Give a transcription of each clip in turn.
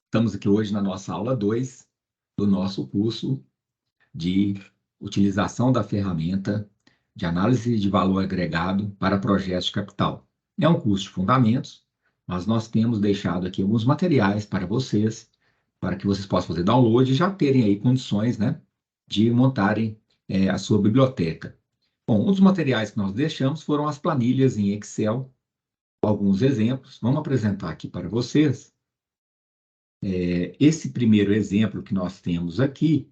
Estamos aqui hoje na nossa aula 2 do nosso curso de utilização da ferramenta de análise de valor agregado para projetos de capital. É um curso de fundamentos, mas nós temos deixado aqui alguns materiais para vocês, para que vocês possam fazer download e já terem aí condições, né, de montarem a sua biblioteca. Bom, um dos materiais que nós deixamos foram as planilhas em Excel, alguns exemplos. Vamos apresentar aqui para vocês. Esse primeiro exemplo que nós temos aqui,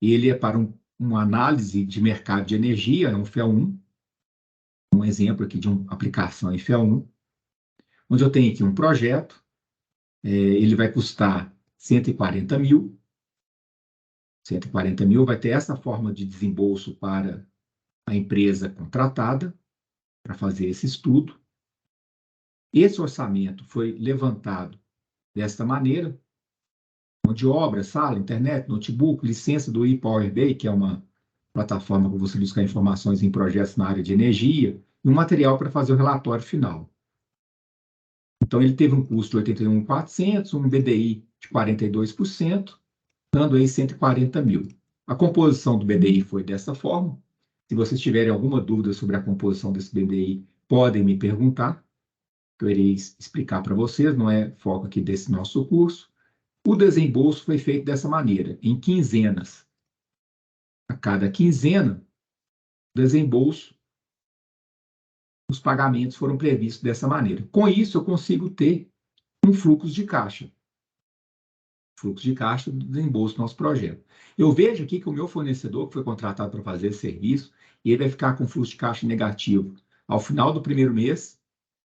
ele é para uma análise de mercado de energia, é um FEL1, um exemplo aqui de uma aplicação em FEL1, onde eu tenho aqui um projeto, ele vai custar 140 mil, 140 mil vai ter essa forma de desembolso para a empresa contratada, para fazer esse estudo. Esse orçamento foi levantado desta maneira: mão de obra, sala, internet, notebook, licença do ePower BI, que é uma plataforma para você buscar informações em projetos na área de energia, e um material para fazer o relatório final. Então, ele teve um custo de 81.400, um BDI de 42%, dando aí 140 mil. A composição do BDI foi dessa forma. Se vocês tiverem alguma dúvida sobre a composição desse BDI, podem me perguntar, que eu irei explicar para vocês, não é foco aqui desse nosso curso. O desembolso foi feito dessa maneira, em quinzenas. A cada quinzena, o desembolso, os pagamentos foram previstos dessa maneira. Com isso, eu consigo ter um fluxo de caixa. Fluxo de caixa do desembolso do nosso projeto. Eu vejo aqui que o meu fornecedor, que foi contratado para fazer esse serviço, ele vai ficar com fluxo de caixa negativo ao final do primeiro mês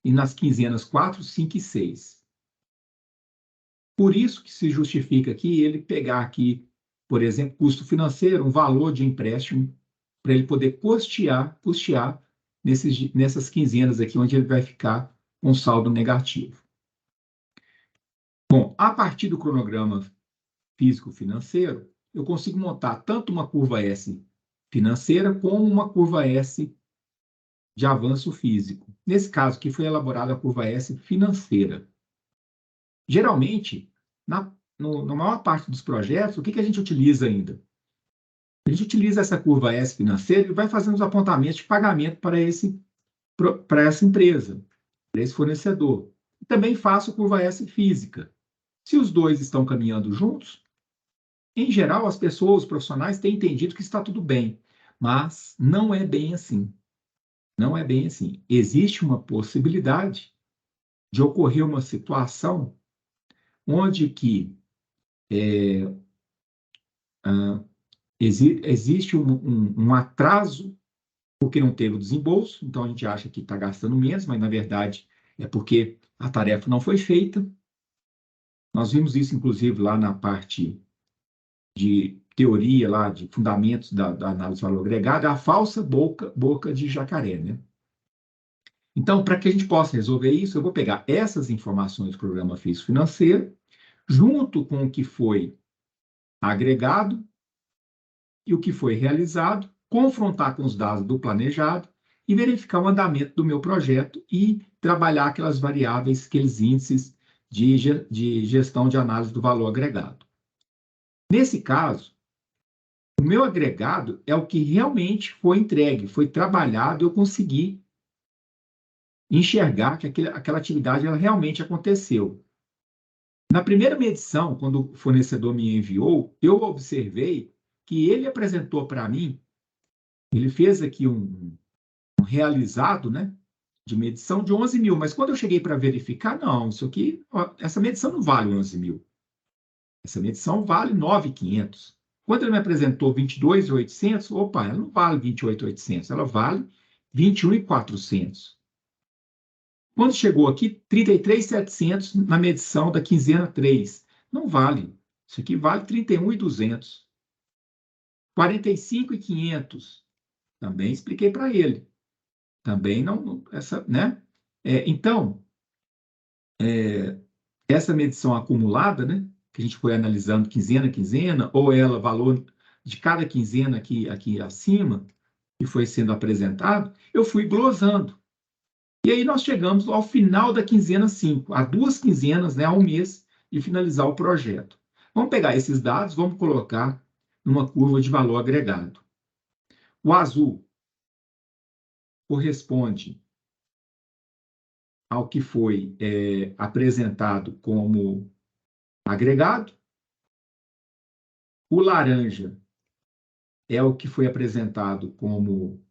e nas quinzenas 4, 5 e 6. Por isso que se justifica aqui ele pegar aqui, por exemplo, custo financeiro, um valor de empréstimo, para ele poder custear nessas quinzenas aqui, onde ele vai ficar com saldo negativo. Bom, a partir do cronograma físico-financeiro, eu consigo montar tanto uma curva S financeira como uma curva S de avanço físico. Nesse caso aqui foi elaborada a curva S financeira. Geralmente, na maior parte dos projetos, o que a gente utiliza ainda? A gente utiliza essa curva S financeira e vai fazendo os apontamentos de pagamento para essa empresa, para esse fornecedor. Também faço curva S física. Se os dois estão caminhando juntos, em geral, as pessoas, os profissionais, têm entendido que está tudo bem, mas não é bem assim. Não é bem assim. Existe uma possibilidade de ocorrer uma situação onde que existe um atraso porque não teve o desembolso, então a gente acha que está gastando menos, mas na verdade é porque a tarefa não foi feita. Nós vimos isso, inclusive, lá na parte de teoria, lá de fundamentos da análise de valor agregado, a falsa boca de jacaré, né? Então, para que a gente possa resolver isso, eu vou pegar essas informações do programa físico-financeiro, junto com o que foi agregado e o que foi realizado, confrontar com os dados do planejado e verificar o andamento do meu projeto e trabalhar aquelas variáveis, aqueles índices de gestão de análise do valor agregado. Nesse caso, o meu agregado é o que realmente foi entregue, foi trabalhado, eu consegui enxergar que aquela atividade ela realmente aconteceu. Na primeira medição, quando o fornecedor me enviou, eu observei que ele apresentou para mim, ele fez aqui um realizado, né, de medição de 11 mil, mas quando eu cheguei para verificar, não, isso aqui, essa medição não vale 11 mil. Essa medição vale 9.500. Quando ele me apresentou 22.800, opa, ela não vale 28.800, ela vale 21.400. Quando chegou aqui, 33.700 na medição da quinzena 3. Não vale. Isso aqui vale 31.200. 45.500. Também expliquei para ele. Também não, né? Então, essa medição acumulada, né? Que a gente foi analisando quinzena a quinzena, ou ela, valor de cada quinzena aqui acima, que foi sendo apresentado, eu fui glosando. E aí nós chegamos ao final da quinzena 5, há 2 quinzenas, né, ao mês, e finalizar o projeto. Vamos pegar esses dados, vamos colocar numa curva de valor agregado. O azul corresponde ao que foi apresentado como agregado. O laranja é o que foi apresentado como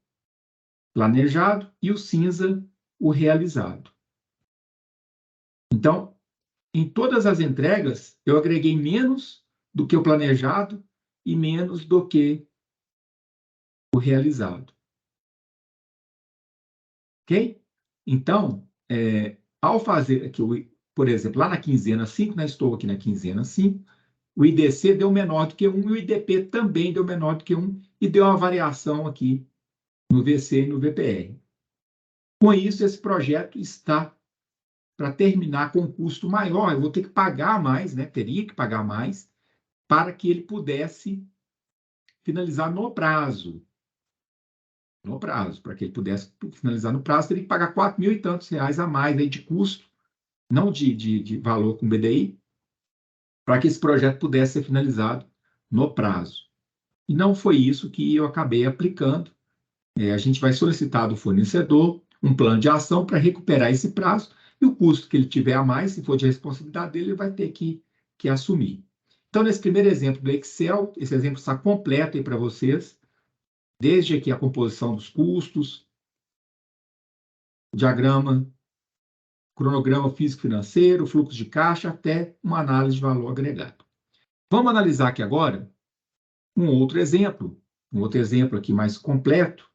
planejado e o cinza, o realizado. Então, em todas as entregas, eu agreguei menos do que o planejado e menos do que o realizado. Ok? Então, ao fazer aqui, por exemplo, lá na quinzena 5, né, estou aqui na quinzena 5, o IDC deu menor do que 1 e o IDP também deu menor do que 1 e deu uma variação aqui no VC e no VPR. Com isso, esse projeto está para terminar com um custo maior. Eu vou ter que pagar mais, né? Teria que pagar mais para que ele pudesse finalizar no prazo. No prazo, para que ele pudesse finalizar no prazo, teria que pagar 4.000 e tantos reais a mais aí de custo, não de valor com BDI, para que esse projeto pudesse ser finalizado no prazo. E não foi isso que eu acabei aplicando. A gente vai solicitar do fornecedor um plano de ação para recuperar esse prazo e o custo que ele tiver a mais, se for de responsabilidade dele, ele vai ter que assumir. Então, nesse primeiro exemplo do Excel, esse exemplo está completo aí para vocês, desde aqui a composição dos custos, o diagrama, cronograma físico-financeiro, fluxo de caixa, até uma análise de valor agregado. Vamos analisar aqui agora um outro exemplo aqui mais completo,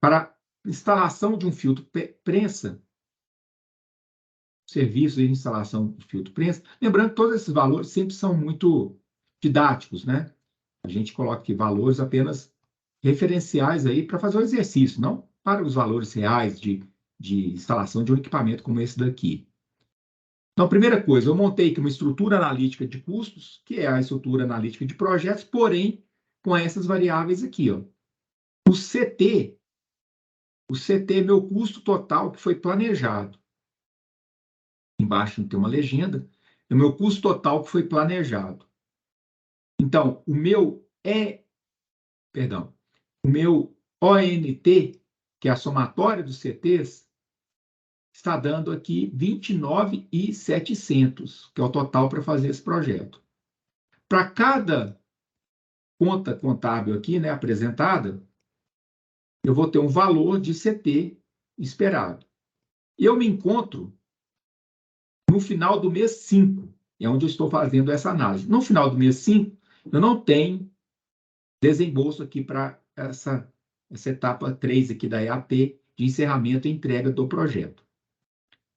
para instalação de um filtro prensa, serviço de instalação de filtro prensa. Lembrando que todos esses valores sempre são muito didáticos, né? A gente coloca aqui valores apenas referenciais aí para fazer o exercício, não para os valores reais de instalação de um equipamento como esse daqui. Então, primeira coisa, eu montei aqui uma estrutura analítica de custos, que é a estrutura analítica de projetos, porém, com essas variáveis aqui, ó. O CT é meu custo total que foi planejado. Embaixo tem uma legenda, é o meu custo total que foi planejado. Então, o meu ONT, que é a somatória dos CTs, está dando aqui 29.700, que é o total para fazer esse projeto. Para cada conta contábil aqui, né, apresentada, eu vou ter um valor de CT esperado. Eu me encontro no final do mês 5, é onde eu estou fazendo essa análise. No final do mês 5, eu não tenho desembolso aqui para essa etapa 3 aqui da EAP, de encerramento e entrega do projeto.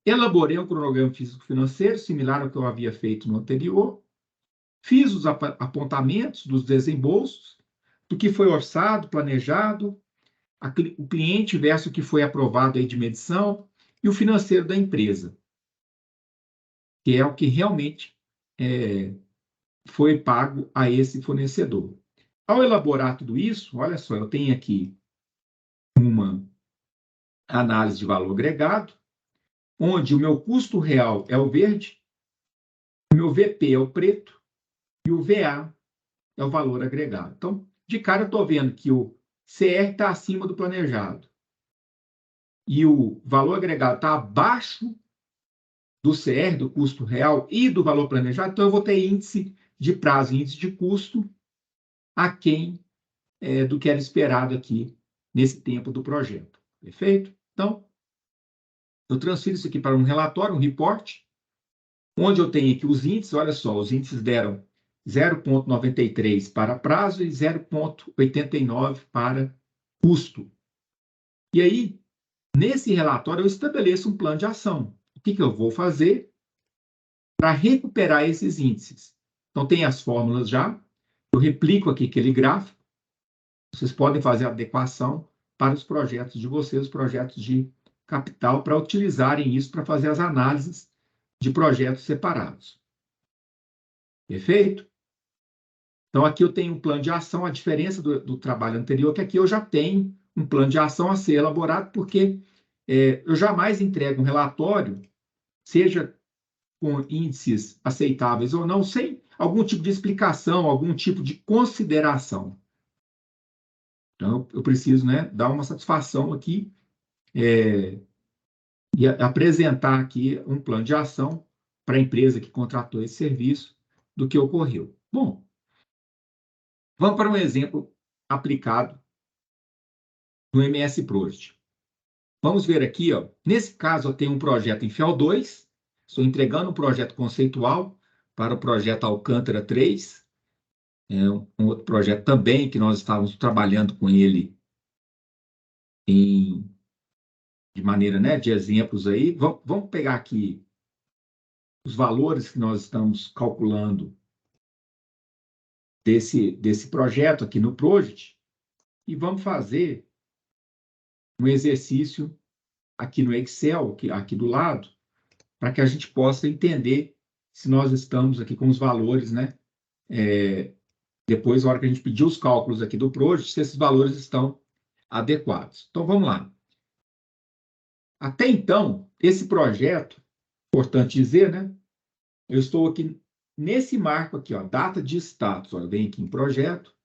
Elaborei um cronograma físico-financeiro, similar ao que eu havia feito no anterior, fiz os apontamentos dos desembolsos, do que foi orçado, planejado, o cliente versus o que foi aprovado aí de medição, e o financeiro da empresa, que é o que realmente foi pago a esse fornecedor. Ao elaborar tudo isso, olha só, eu tenho aqui uma análise de valor agregado, onde o meu custo real é o verde, o meu VP é o preto e o VA é o valor agregado. Então, de cara, eu estou vendo que o CR está acima do planejado e o valor agregado está abaixo do CR, do custo real e do valor planejado, então eu vou ter índice de prazo, índice de custo aquém do que era esperado aqui nesse tempo do projeto. Perfeito? Então, eu transfiro isso aqui para um relatório, um report, onde eu tenho aqui os índices, olha só, os índices deram 0,93 para prazo e 0,89 para custo. E aí, nesse relatório, eu estabeleço um plano de ação. O que eu vou fazer para recuperar esses índices? Então, tem as fórmulas já, eu replico aqui aquele gráfico, vocês podem fazer a adequação para os projetos de vocês, os projetos de capital, para utilizarem isso para fazer as análises de projetos separados. Perfeito? Então, aqui eu tenho um plano de ação, a diferença do trabalho anterior, que aqui eu já tenho um plano de ação a ser elaborado, porque eu jamais entrego um relatório, seja com índices aceitáveis ou não, sem algum tipo de explicação, algum tipo de consideração. Então, eu preciso, né, dar uma satisfação aqui e apresentar aqui um plano de ação para a empresa que contratou esse serviço do que ocorreu. Bom, vamos para um exemplo aplicado no MS Project. Vamos ver aqui, ó, nesse caso eu tenho um projeto em FEL 2, estou entregando um projeto conceitual para o projeto Alcântara 3, um outro projeto também que nós estávamos trabalhando com ele de maneira, né, de exemplos aí. Vamos pegar aqui os valores que nós estamos calculando desse projeto aqui no Project e vamos fazer um exercício aqui no Excel, aqui do lado, para que a gente possa entender se nós estamos aqui com os valores, né? Depois, na hora que a gente pedir os cálculos aqui do Project, se esses valores estão adequados. Então, vamos lá. Até então, esse projeto, importante dizer, né? Eu estou aqui nesse marco aqui, ó, data de status, ó, vem aqui em projeto,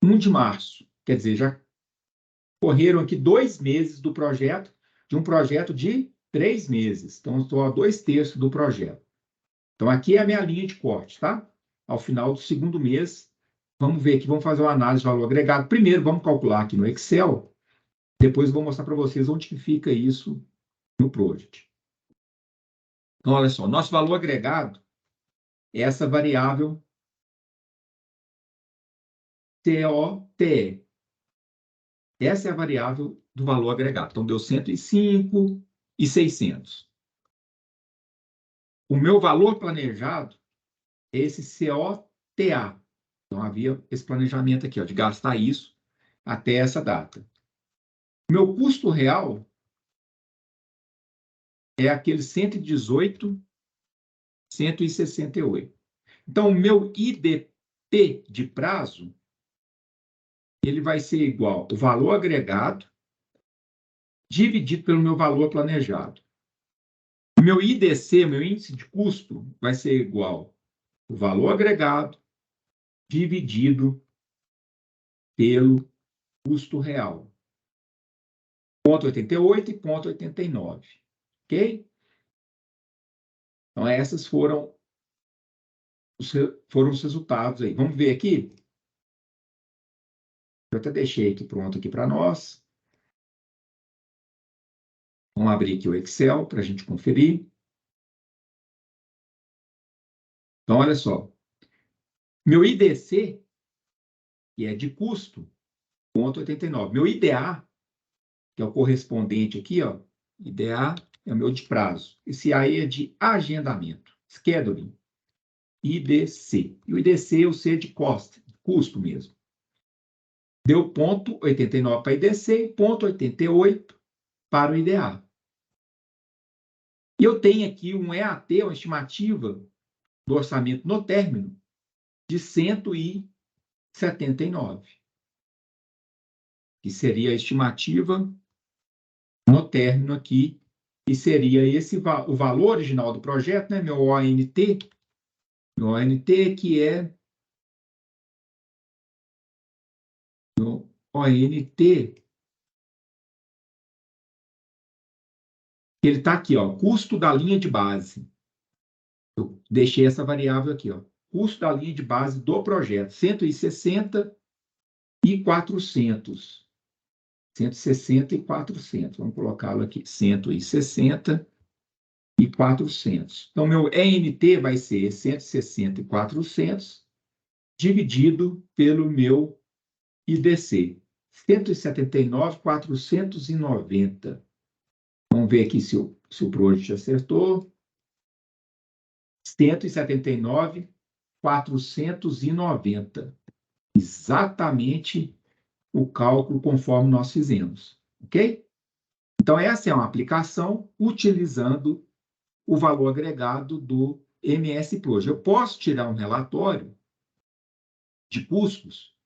1 de março, quer dizer, já correram aqui 2 meses do projeto, de um projeto de 3 meses. Então, eu estou a 2/3 do projeto. Então, aqui é a minha linha de corte, tá? Ao final do segundo mês, vamos ver aqui, vamos fazer uma análise de valor agregado. Primeiro, vamos calcular aqui no Excel, depois eu vou mostrar para vocês onde que fica isso no Project. Então, olha só, nosso valor agregado é essa variável COTE. Essa é a variável do valor agregado. Então, deu 105.600. O meu valor planejado é esse COTA. Então, havia esse planejamento aqui, ó, de gastar isso até essa data. O meu custo real é aquele 118.168. Então, o meu IDP de prazo, ele vai ser igual ao valor agregado dividido pelo meu valor planejado. O meu IDC, meu índice de custo, vai ser igual ao valor agregado dividido pelo custo real. 0,88 e 0,89. Ok? Então, esses foram os resultados aí. Vamos ver aqui? Eu até deixei aqui pronto aqui para nós. Vamos abrir aqui o Excel para a gente conferir. Então, olha só. Meu IDC, que é de custo, 0,89. Meu IDA, que é o correspondente aqui, ó. IDA é o meu de prazo. Esse aí é de agendamento. Scheduling. IDC. E o IDC, o C é de cost, custo mesmo. Deu 0,89 para IDC e 0,88 para o IDA. E eu tenho aqui um EAT, uma estimativa do orçamento no término, de 179, que seria a estimativa no término aqui, e seria esse o valor original do projeto, né? Meu ONT, que é meu ONT, ele está aqui, ó, custo da linha de base. Eu deixei essa variável aqui, ó, custo da linha de base do projeto, 160 e 400. 160 e 400. Vamos colocá-lo aqui, 160 e 400. Então, meu ENT vai ser 160 e 400 dividido pelo meu IDC, 179.490. Vamos ver aqui se o Project acertou. 179.490. Exatamente o cálculo conforme nós fizemos, ok? Então, essa é uma aplicação utilizando o valor agregado do MS Project. Eu posso tirar um relatório de custos,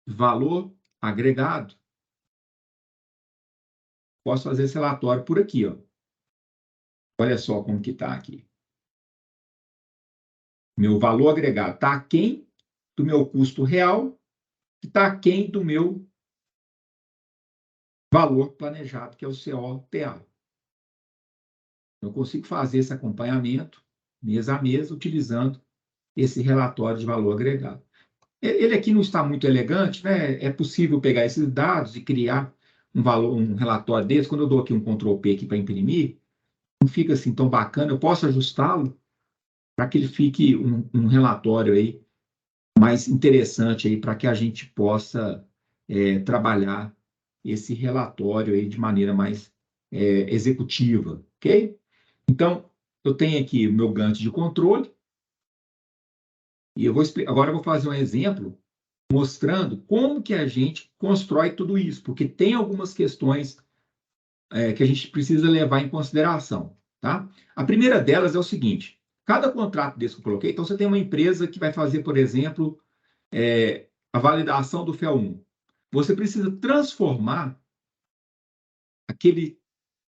valor agregado. Posso fazer esse relatório por aqui, ó. Olha só como que está aqui. Meu valor agregado está aquém do meu custo real e está aquém do meu valor planejado, que é o COTA. Eu consigo fazer esse acompanhamento mês a mês utilizando esse relatório de valor agregado. Ele aqui não está muito elegante, né? É possível pegar esses dados e criar um relatório desse. Quando eu dou aqui um Ctrl P aqui para imprimir, não fica assim tão bacana. Eu posso ajustá-lo para que ele fique um relatório aí mais interessante aí para que a gente possa trabalhar esse relatório aí de maneira mais executiva, ok? Então, eu tenho aqui o meu Gantt de controle e agora eu vou fazer um exemplo mostrando como que a gente constrói tudo isso, porque tem algumas questões que a gente precisa levar em consideração, tá? A primeira delas é o seguinte: cada contrato desse que eu coloquei, então você tem uma empresa que vai fazer, por exemplo, a validação do FEL1. Você precisa transformar aquele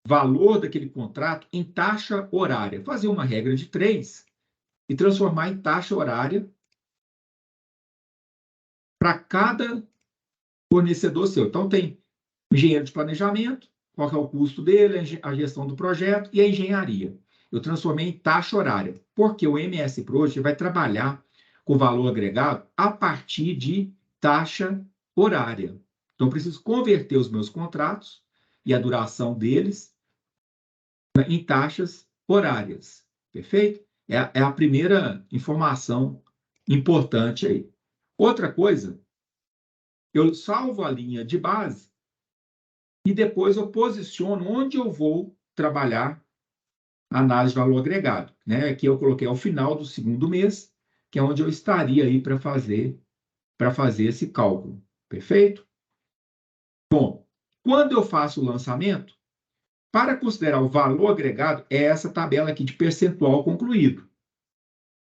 valor daquele contrato em taxa horária, fazer uma regra de 3 e transformar em taxa horária para cada fornecedor seu. Então, tem engenheiro de planejamento, qual é o custo dele, a gestão do projeto e a engenharia. Eu transformei em taxa horária, porque o MS Project vai trabalhar com valor agregado a partir de taxa horária. Então, eu preciso converter os meus contratos e a duração deles em taxas horárias. Perfeito? É a primeira informação importante aí. Outra coisa, eu salvo a linha de base e depois eu posiciono onde eu vou trabalhar a análise de valor agregado, né? Aqui eu coloquei ao final do segundo mês, que é onde eu estaria aí para fazer esse cálculo. Perfeito? Bom, quando eu faço o lançamento, para considerar o valor agregado, é essa tabela aqui de percentual concluído.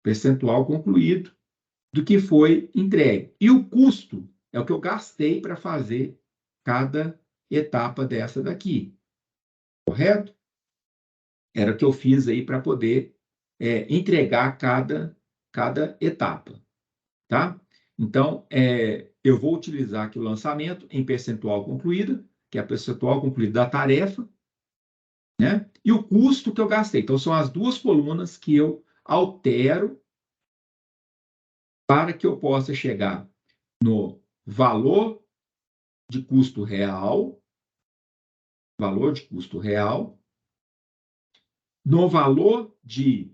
Percentual concluído do que foi entregue. E o custo é o que eu gastei para fazer cada etapa dessa daqui. Correto? Era o que eu fiz aí para poder entregar cada etapa. Tá? Então, eu vou utilizar aqui o lançamento em percentual concluída, que é a percentual concluída da tarefa, né? E o custo que eu gastei. Então, são as duas colunas que eu altero para que eu possa chegar no valor de custo real, no valor de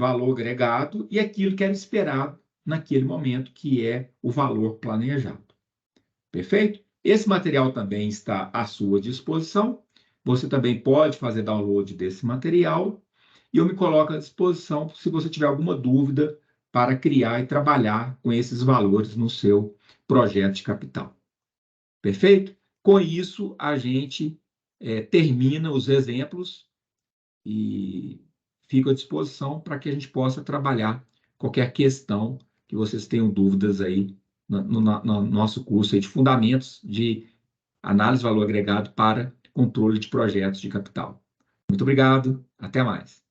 valor agregado e aquilo que era esperado naquele momento, que é o valor planejado. Perfeito? Esse material também está à sua disposição. Você também pode fazer download desse material e eu me coloco à disposição se você tiver alguma dúvida para criar e trabalhar com esses valores no seu projeto de capital. Perfeito? Com isso, a gente termina os exemplos e fico à disposição para que a gente possa trabalhar qualquer questão que vocês tenham dúvidas aí no nosso curso aí de Fundamentos de Análise de Valor Agregado para Controle de Projetos de Capital. Muito obrigado, até mais.